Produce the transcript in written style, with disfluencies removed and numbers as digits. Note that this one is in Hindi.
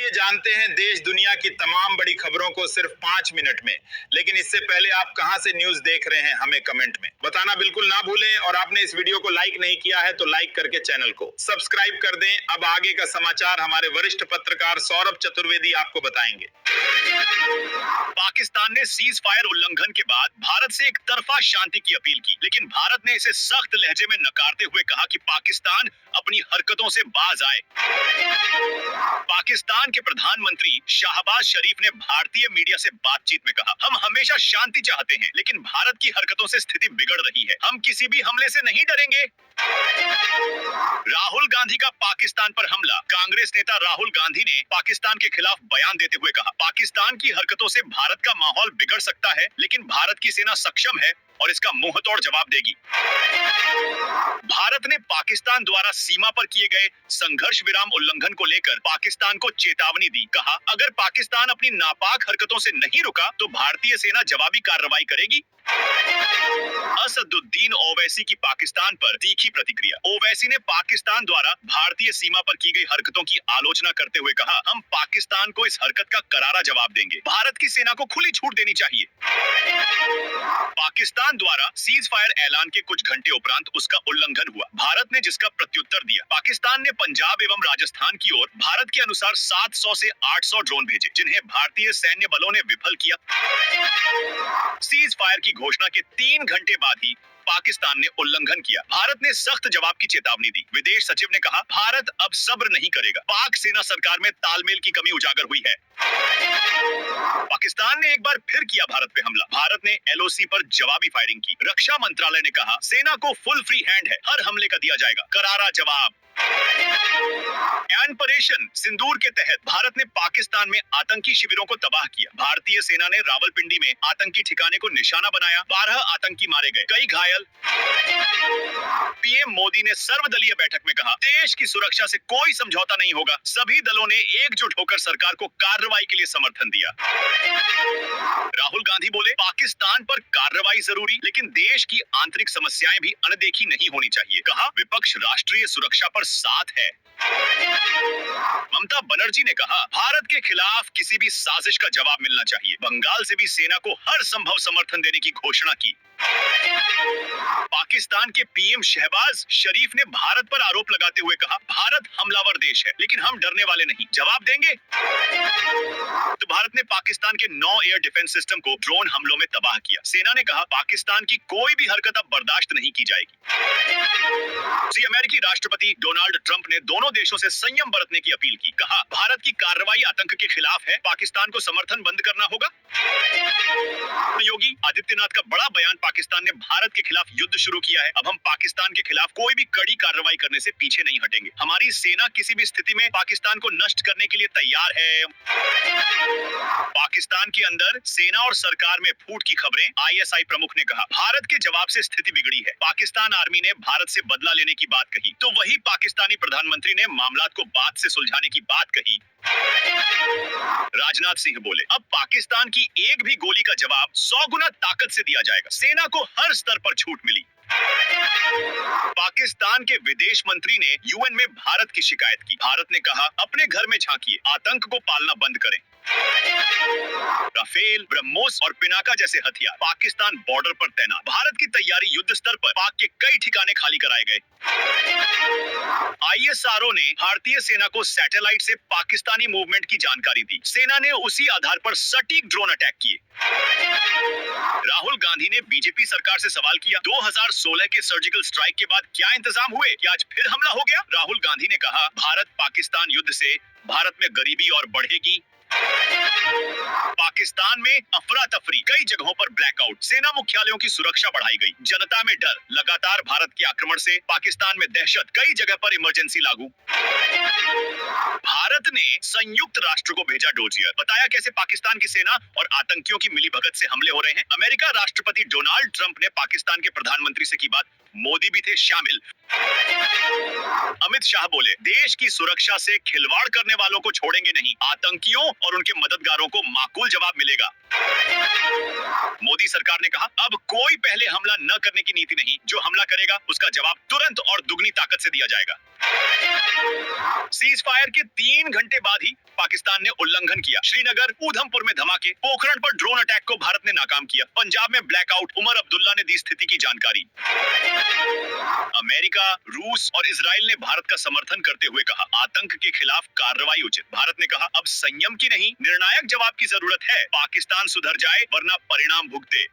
चलिए जानते हैं देश दुनिया की तमाम बड़ी खबरों को सिर्फ 5 मिनट में। लेकिन इससे पहले आप कहां से न्यूज देख रहे हैं हमें कमेंट में बताना बिल्कुल ना भूलें। और आपने इस वीडियो को लाइक नहीं किया है तो लाइक करके चैनल को सब्सक्राइब कर दें। अब आगे का समाचार हमारे वरिष्ठ पत्रकार सौरभ चतुर्वेदी आपको बताएंगे। पाकिस्तान ने सीज फायर उल्लंघन के बाद भारत से एक तरफा शांति की अपील की, लेकिन भारत ने इसे सख्त लहजे में नकारते हुए कहा कि पाकिस्तान अपनी हरकतों से बाज आए। पाकिस्तान के प्रधानमंत्री शाहबाज शरीफ ने भारतीय मीडिया से बातचीत में कहा, हम हमेशा शांति चाहते हैं, लेकिन भारत की हरकतों से स्थिति बिगड़ रही है। हम किसी भी हमले से नहीं डरेंगे। राहुल गांधी का पाकिस्तान पर हमला। कांग्रेस नेता राहुल गांधी ने पाकिस्तान के खिलाफ बयान देते हुए कहा, पाकिस्तान की हरकतों से भारत का माहौल बिगड़ सकता है, लेकिन भारत की सेना सक्षम है और इसका मुंहतोड़ जवाब देगी। भारत ने पाकिस्तान द्वारा सीमा पर किए गए संघर्ष विराम उल्लंघन को लेकर पाकिस्तान को चेतावनी दी। कहा, अगर पाकिस्तान अपनी नापाक हरकतों से नहीं रुका तो भारतीय सेना जवाबी कार्रवाई करेगी। असदुद्दीन ओवैसी की पाकिस्तान पर तीखी प्रतिक्रिया। ओवैसी ने पाकिस्तान द्वारा भारतीय सीमा पर की गई हरकतों की आलोचना करते हुए कहा, हम पाकिस्तान को इस हरकत का करारा जवाब देंगे। भारत की सेना को खुली छूट देनी चाहिए। पाकिस्तान द्वारा सीज फायर ऐलान के कुछ घंटे उपरांत उसका उल्लंघन हुआ। भारत ने जिसका प्रत्युत्तर दिया। पाकिस्तान ने पंजाब एवं राजस्थान की ओर भारत के अनुसार 700 से 800 ड्रोन भेजे, जिन्हें भारतीय सैन्य बलों ने विफल किया। सीज फायर की घोषणा के 3 घंटे बाद ही पाकिस्तान ने उल्लंघन किया। भारत ने सख्त जवाब की चेतावनी दी। विदेश सचिव ने कहा, भारत अब सब्र नहीं करेगा। पाक सेना सरकार में तालमेल की कमी उजागर हुई है। पाकिस्तान ने एक बार फिर किया भारत पे हमला। भारत ने एलओसी पर जवाबी फायरिंग की। रक्षा मंत्रालय ने कहा, सेना को फुल फ्री हैंड है, हर हमले का दिया जाएगा करारा जवाब। ऑपरेशन सिंदूर के तहत भारत ने पाकिस्तान में आतंकी शिविरों को तबाह किया। भारतीय सेना ने रावलपिंडी में आतंकी ठिकाने को निशाना बनाया। 12 आतंकी मारे गए, कई घायल। पीएम मोदी ने सर्वदलीय बैठक में कहा, देश की सुरक्षा से कोई समझौता नहीं होगा। सभी दलों ने एकजुट होकर सरकार को कार्रवाई के लिए समर्थन दिया। राहुल गांधी बोले, पाकिस्तान पर कार्रवाई जरूरी, लेकिन देश की आंतरिक समस्याएं भी अनदेखी नहीं होनी चाहिए। कहा, विपक्ष राष्ट्रीय सुरक्षा पर साथ है। ममता बनर्जी ने कहा, भारत के खिलाफ किसी भी साजिश का जवाब मिलना चाहिए। बंगाल से भी सेना को हर संभव समर्थन देने की घोषणा की। पाकिस्तान के पीएम शहबाज शरीफ ने भारत पर आरोप लगाते हुए कहा, भारत हमलावर देश है, लेकिन हम डरने वाले नहीं, जवाब देंगे। तो भारत ने पाकिस्तान के 9 एयर डिफेंस सिस्टम को ड्रोन हमलों में तबाह किया। सेना ने कहा, पाकिस्तान की कोई भी हरकत अब बर्दाश्त नहीं की जाएगी। अमेरिकी राष्ट्रपति डोनाल्ड ट्रंप ने दोनों देशों से संयम बरतने की अपील की। कहा, भारत की कार्रवाई आतंक के खिलाफ है, पाकिस्तान को समर्थन बंद करना होगा। योगी आदित्यनाथ का बड़ा बयान। पाकिस्तान ने भारत के खिलाफ युद्ध शुरू किया है। अब हम पाकिस्तान के खिलाफ कोई भी कड़ी कार्रवाई करने से पीछे नहीं हटेंगे। हमारी सेना किसी भी स्थिति में पाकिस्तान को नष्ट करने के लिए तैयार है। पाकिस्तान के अंदर सेना और सरकार में फूट की खबरें। आईएसआई प्रमुख ने कहा, भारत के जवाब से स्थिति बिगड़ी है। पाकिस्तान आर्मी ने भारत से बदला लेने की बात कही, तो वही पाकिस्तानी प्रधानमंत्री ने मामलात को बात से सुलझाने की बात कही। राजनाथ सिंह बोले, अब पाकिस्तान की एक भी गोली का जवाब 100 गुना ताकत से दिया जाएगा। सेना को हर स्तर पर छूट मिली। पाकिस्तान के विदेश मंत्री ने यूएन में भारत की शिकायत की। भारत ने कहा, अपने घर में झांकिए, आतंक को पालना बंद करें। राफेल, ब्रह्मोस और पिनाका जैसे हथियार पाकिस्तान बॉर्डर पर तैनात। भारत की तैयारी युद्ध स्तर पर। पाक के कई ठिकाने खाली कराए गए। आईएसआरओ ने भारतीय सेना को सैटेलाइट से पाकिस्तानी मूवमेंट की जानकारी दी। सेना ने उसी आधार पर सटीक ड्रोन अटैक किए। राहुल गांधी ने बीजेपी सरकार से सवाल किया, 2016 के सर्जिकल स्ट्राइक के बाद क्या इंतजाम हुए कि आज फिर हमला हो गया। राहुल गांधी ने कहा, भारत पाकिस्तान युद्ध से भारत में गरीबी और बढ़ेगी। पाकिस्तान में अफरा तफरी, कई जगहों पर ब्लैकआउट। सेना मुख्यालयों की सुरक्षा बढ़ाई गई। जनता में डर। लगातार भारत के आक्रमण से पाकिस्तान में दहशत। कई जगह पर इमरजेंसी लागू। भारत ने संयुक्त राष्ट्र को भेजा डोजियर। बताया कैसे पाकिस्तान की सेना और आतंकियों की मिलीभगत से हमले हो रहे हैं। अमेरिका राष्ट्रपति डोनाल्ड ट्रंप ने पाकिस्तान के प्रधानमंत्री से की बात। मोदी भी थे शामिल। अमित शाह बोले, देश की सुरक्षा से खिलवाड़ करने वालों को छोड़ेंगे नहीं। आतंकियों और उनके मददगारों को माकूल जवाब मिलेगा। मोदी सरकार ने कहा, अब कोई पहले हमला न करने की नीति नहीं, जो हमला करेगा उसका जवाब तुरंत और दुगनी ताकत से दिया जाएगा। सीज फायर के 3 घंटे बाद ही पाकिस्तान ने उल्लंघन किया। श्रीनगर, ऊधमपुर में धमाके, पोखरण पर ड्रोन अटैक को भारत ने नाकाम किया। पंजाब में ब्लैकआउट, उमर अब्दुल्ला ने दी स्थिति की जानकारी। अमेरिका, रूस और इजराइल ने भारत का समर्थन करते हुए कहा, आतंक के खिलाफ कार्रवाई उचित। भारत ने कहा, अब संयम की नहीं, निर्णायक जवाब की जरूरत है। पाकिस्तान सुधर जाए वरना परिणाम भुगते।